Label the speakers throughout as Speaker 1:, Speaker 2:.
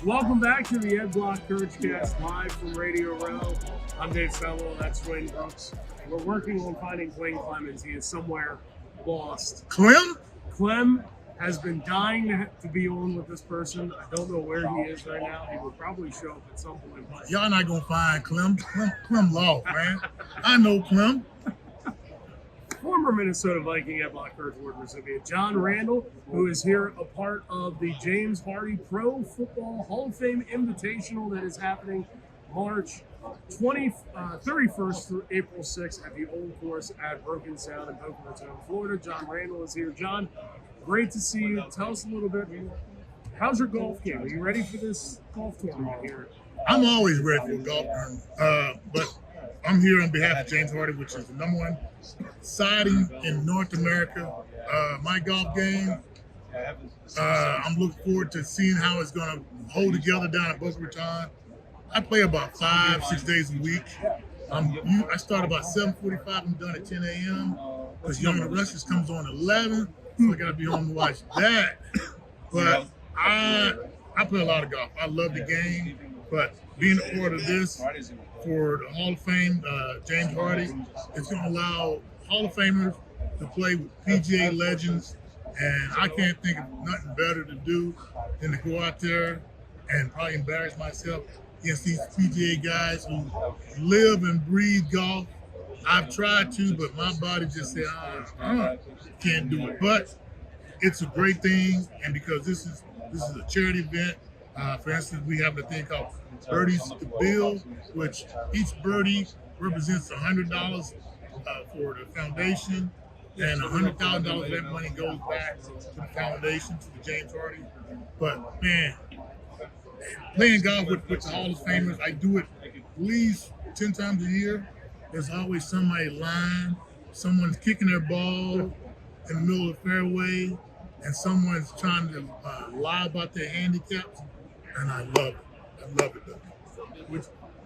Speaker 1: Welcome back to the Ed Block Courage Cast live from Radio Row. I'm Dave Stumble, that's Dwayne Brooks. We're working on finding Clem Clemens. He is somewhere lost.
Speaker 2: Clem?
Speaker 1: Clem has been dying to be on with this person. I don't know where he is right now. He will probably show up at some point.
Speaker 2: Y'all not gonna find Clem. Clem lost, man. I know Clem.
Speaker 1: Former Minnesota Viking Ed Block Courage Award recipient John Randle, who is here a part of the James Hardy Pro Football Hall of Fame Invitational that is happening March 31st through April 6th at the Old Course at Broken Sound in Boca Raton, Florida. John Randle is here. John, great to see you. Tell us a little bit. How's your golf game? Are you ready for this golf tournament here?
Speaker 2: I'm always ready for a golf tournament, but I'm here on behalf of James Hardy, which is the #1 siding in North America. My golf game, I'm looking forward to seeing how it's going to hold together down at Boca Raton. I play about 5-6 days a week. I start about 7:45 and done at 10 a.m. because Young and the Restless comes on 11, so I got to be home to watch that. But I play a lot of golf. I love the game, but being a part of this for the Hall of Fame, James Hardy, it's going to allow Hall of Famers to play with PGA legends, and I can't think of nothing better to do than to go out there and probably embarrass myself against these PGA guys who live and breathe golf. I've tried to, but my body just said, can't do it. But it's a great thing, and because this is a charity event. For instance, we have a thing called Birdies to Build, which each birdie represents $100 for the foundation, and $100,000 of that money goes back to the foundation, to the James Hardy. But man, playing golf with the Hall of Famers, I do it at least 10 times a year. There's always somebody lying, someone's kicking their ball in the middle of the fairway, and someone's trying to lie about their handicaps, and I love it. I love it.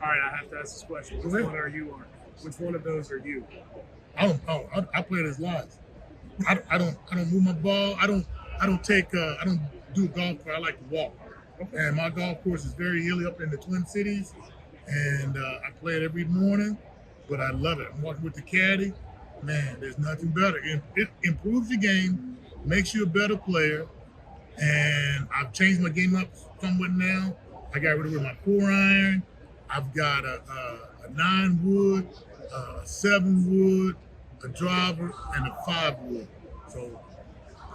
Speaker 1: All right, I have to ask this question. Which one are you on? Which one of those are you?
Speaker 2: I play it as lies. I don't move my ball. I don't do golf where I like to walk. And my golf course is very hilly up in the Twin Cities, and I play it every morning. But I love it. I'm walking with the caddy. Man, there's nothing better. It improves your game, makes you a better player, and I've changed my game up somewhat now. I got rid of my 4-iron. I've got a 9-wood, a 7-wood, a driver, and a 5-wood. So,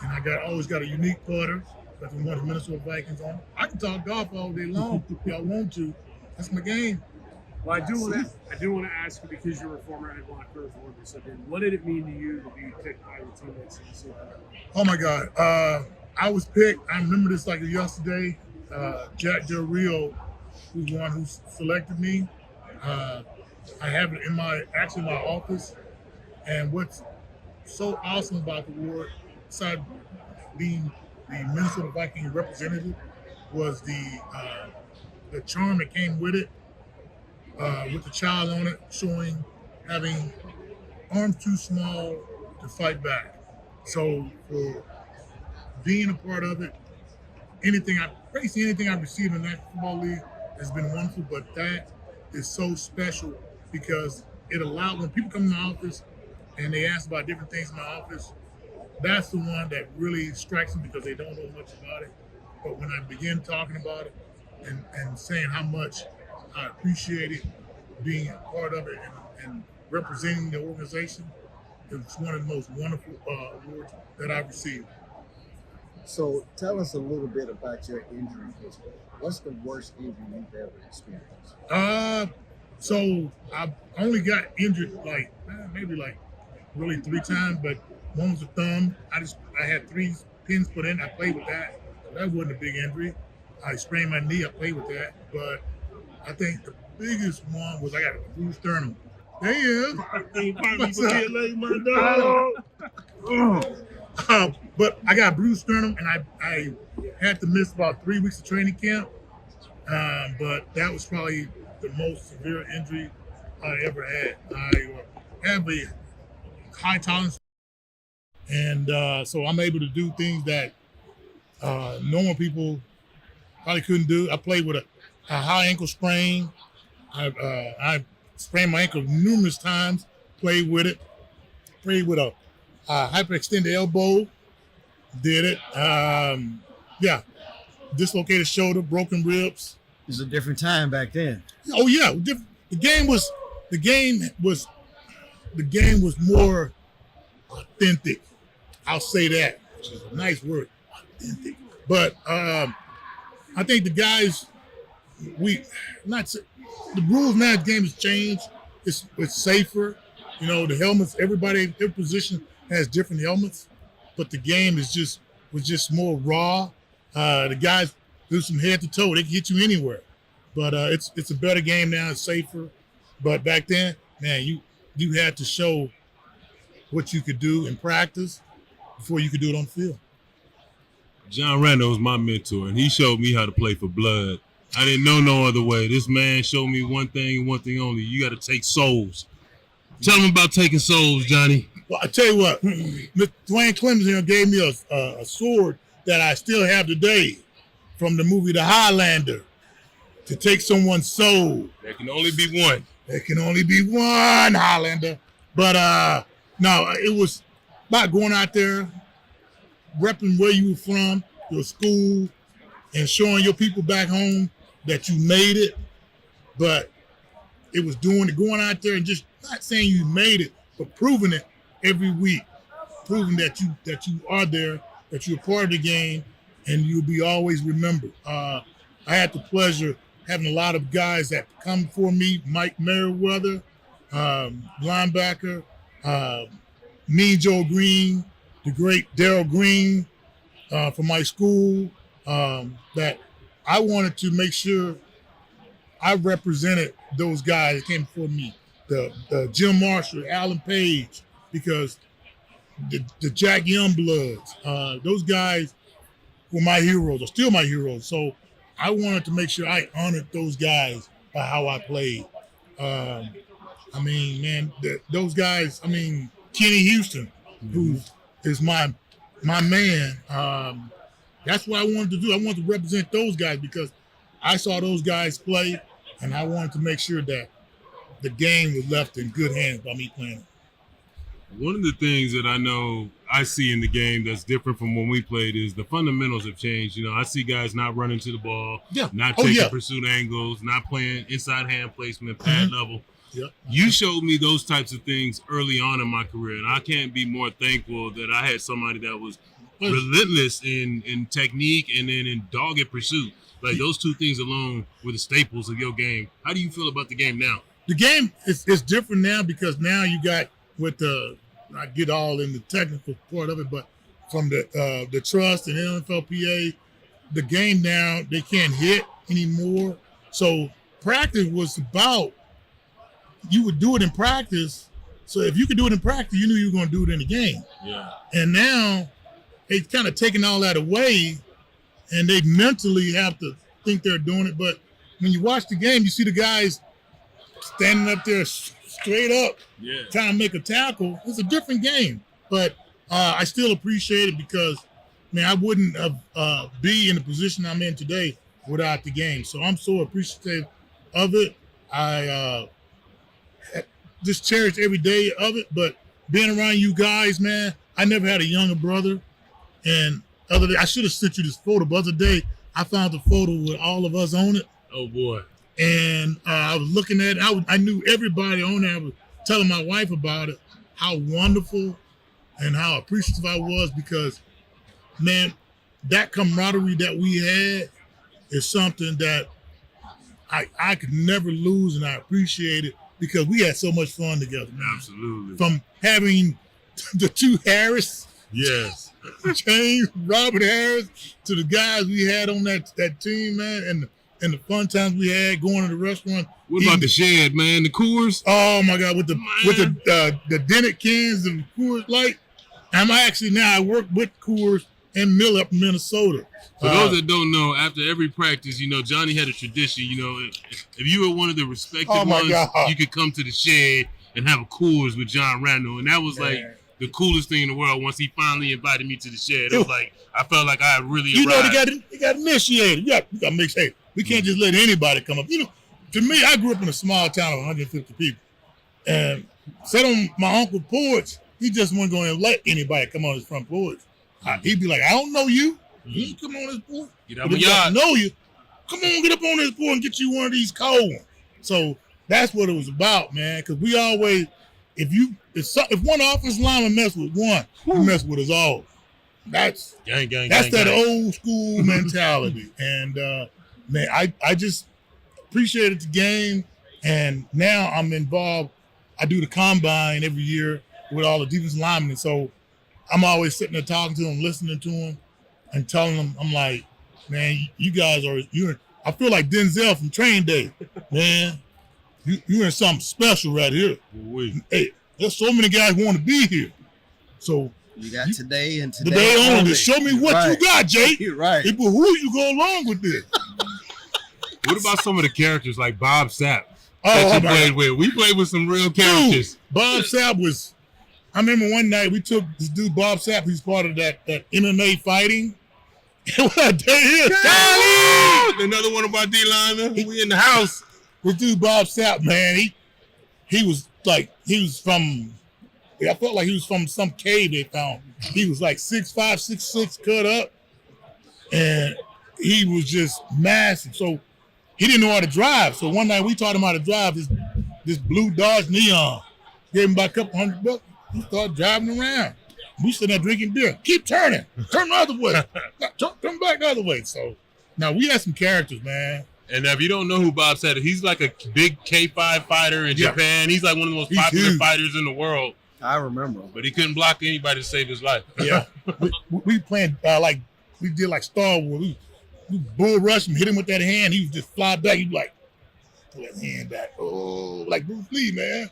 Speaker 2: and I always got a unique putter. That's one of the Minnesota Vikings on. I can talk golf all day long if y'all want to. That's my game.
Speaker 1: Well, I do want to ask you, because you're a former Ed Block Courage Award recipient, what did it mean to you to be picked by your teammates in the Super Bowl?
Speaker 2: Oh my God, I was picked. I remember this like yesterday. Jack Del Rio, who's the one who selected me. I have it in my office. And what's so awesome about the award, besides being the Minnesota Viking representative, was the charm that came with it, with the child on it, showing having arms too small to fight back. So for being a part of it, anything I've received in that football league has been wonderful, but that is so special because it allowed, when people come in the office and they ask about different things in my office, that's the one that really strikes them because they don't know much about it. But when I begin talking about it and saying how much I appreciated being a part of it and representing the organization, it's one of the most wonderful awards that I've received.
Speaker 3: So tell us a little bit about your injury history. What's the worst injury you've ever experienced?
Speaker 2: So I've only got injured maybe really 3 times, but one was a thumb. I had 3 pins put in. I played with that. So that wasn't a big injury. I sprained my knee. I played with that. But I think the biggest one was I got a bruised sternum. There he is. What's up? But I got a bruised sternum, and I had to miss about 3 weeks of training camp. But that was probably the most severe injury I ever had. I have a high tolerance, and so I'm able to do things that normal people probably couldn't do. I played with a high ankle sprain. I sprained my ankle numerous times. Played with it. Played with a hyperextended elbow. Did it. Yeah. Dislocated shoulder, broken ribs.
Speaker 3: It was a different time back then.
Speaker 2: Oh yeah. The game was more authentic. I'll say that, which is a nice word, authentic. But I think the guys, the rules now, the game has changed. It's safer. You know, the helmets, everybody, their position has different helmets, but the game was just more raw. The guys do some head to toe. They can hit you anywhere. But it's a better game now. It's safer. But back then, man, you had to show what you could do in practice before you could do it on the field.
Speaker 4: John Randle was my mentor, and he showed me how to play for blood. I didn't know no other way. This man showed me one thing and one thing only. You got to take souls. Tell him about taking souls, Johnny.
Speaker 2: Well, I tell you what, Dwayne Clemens here gave me a sword that I still have today from the movie The Highlander, to take someone's soul.
Speaker 4: There can only be one.
Speaker 2: There can only be one Highlander. But no, it was about going out there, repping where you were from, your school, and showing your people back home that you made it. But it was going out there and just not saying you made it, but proving it every week, proving that you are there, that you're part of the game, and you'll be always remembered. I had the pleasure having a lot of guys that come for me, Mike Merriweather, linebacker, me, Joe Green, the great Darryl Green from my school, that I wanted to make sure I represented those guys that came before me, the Jim Marshall, Alan Page, because the Jack Youngbloods, those guys were my heroes, are still my heroes. So I wanted to make sure I honored those guys by how I played. I mean, man, those guys, I mean, Kenny Houston, who is my man, that's what I wanted to do. I wanted to represent those guys because I saw those guys play, and I wanted to make sure that the game was left in good hands by me playing it.
Speaker 4: One of the things that I know I see in the game that's different from when we played is the fundamentals have changed. You know, I see guys not running to the ball, not taking pursuit angles, not playing inside hand placement, pad level.
Speaker 2: Yep.
Speaker 4: You showed me those types of things early on in my career, and I can't be more thankful that I had somebody that was relentless in technique and then in dogged pursuit. Like those two things alone were the staples of your game. How do you feel about the game now?
Speaker 2: The game is different now because now you got with I get all in the technical part of it, but from the trust and NFLPA, the game now, they can't hit anymore. So practice was about, you would do it in practice. So if you could do it in practice, you knew you were going to do it in the game.
Speaker 4: Yeah.
Speaker 2: And now they've kind of taken all that away, and they mentally have to think they're doing it. But when you watch the game, you see the guys standing up there straight up, trying to make a tackle. It's a different game, but I still appreciate it because, man, I wouldn't have be in the position I'm in today without the game. So I'm so appreciative of it. I just cherish every day of it. But being around you guys, man, I never had a younger brother, and I should have sent you this photo. But the other day, I found the photo with all of us on it.
Speaker 4: Oh boy.
Speaker 2: And I was looking at it. I knew everybody on there. I was telling my wife about it, how wonderful and how appreciative I was because, man, that camaraderie that we had is something that I could never lose, and I appreciate it because we had so much fun together, man.
Speaker 4: Absolutely.
Speaker 2: From having the two Harris,
Speaker 4: yes,
Speaker 2: James, Robert Harris, to the guys we had on that team, man, and the fun times we had going to the restaurant.
Speaker 4: What about the shed, man? The Coors?
Speaker 2: Oh my God, with the dented cans and Coors Light. I work with Coors and Mill up in Minnesota.
Speaker 4: For those that don't know, after every practice, you know, Johnny had a tradition. You know, if you were one of the respected ones, you could come to the shed and have a Coors with John Randle, and that was like the coolest thing in the world once he finally invited me to the shed. It was like I felt like I had really
Speaker 2: You know,
Speaker 4: arrived.
Speaker 2: they got initiated. You got to make sure. We can't just let anybody come up. You know, to me, I grew up in a small town of 150 people, and sat on my uncle's porch. He just wasn't going to let anybody come on his front porch. He'd be like, "I don't know you. You ain't come on his porch.
Speaker 4: Get
Speaker 2: But
Speaker 4: out my
Speaker 2: if I
Speaker 4: yard.
Speaker 2: know you. Come on, get up on this porch and get you one of these cold ones." So that's what it was about, man. Because we always, if one offensive lineman mess with one, you mess with us all. That's
Speaker 4: Gang,
Speaker 2: that
Speaker 4: gang.
Speaker 2: old school mentality. And man, I just appreciated the game. And now I'm involved. I do the combine every year with all the defensive linemen. And so I'm always sitting there talking to them, listening to them, and telling them, I'm like, man, you guys I feel like Denzel from Train Day. Man, you're in something special right here. Hey, there's so many guys want to be here. So
Speaker 3: You got today and today,
Speaker 2: today only. Show me what you got, Jay.
Speaker 3: You're right.
Speaker 2: Hey, but who you go along with this?
Speaker 4: What about some of the characters like Bob Sapp
Speaker 2: Oh,
Speaker 4: that you
Speaker 2: my
Speaker 4: played
Speaker 2: God.
Speaker 4: with? We played with some real characters.
Speaker 2: Dude, Bob Sapp was. I remember one night we took this dude Bob Sapp. He's part of that MMA fighting. What I tell you,
Speaker 4: Charlie! Another one of our D linemen. We in the house.
Speaker 2: this dude Bob Sapp, man, he was from. I felt like he was from some cave they found. He was like 6'5", 6'6", cut up, and he was just massive. So he didn't know how to drive. So one night we taught him how to drive this blue Dodge Neon. Gave him about a couple $100. He started driving around. We sitting there drinking beer. Keep turning. Turn the other way. Turn back the other way. So now we had some characters, man.
Speaker 4: And if you don't know who Bob Sapp is, he's like a big K5 fighter in
Speaker 2: Yeah.
Speaker 4: Japan. He's like one of the most
Speaker 2: He's
Speaker 4: popular
Speaker 2: huge.
Speaker 4: fighters in the world.
Speaker 3: I remember.
Speaker 4: But he couldn't block anybody to save his life.
Speaker 2: Yeah, we playing we did like Star Wars. We bull rush him, hit him with that hand. He would just fly back. He'd be like, pull that hand back. Oh, like Bruce Lee, man.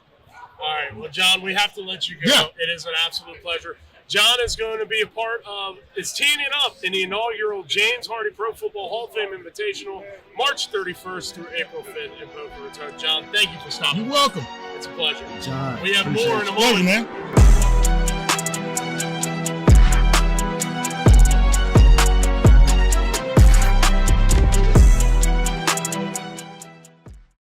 Speaker 1: All right, well, John, we have to let you go.
Speaker 2: Yeah.
Speaker 1: It is an absolute pleasure. John is going to be a part of, is teeing it up in the inaugural James Hardy Pro Football Hall of Fame Invitational, March 31st through April 5th in Boca Raton. John, thank you for stopping.
Speaker 2: You're welcome.
Speaker 1: It's a pleasure.
Speaker 3: John.
Speaker 1: We have
Speaker 3: appreciate
Speaker 1: more in a
Speaker 3: you.
Speaker 1: moment.
Speaker 2: Pleasure, man.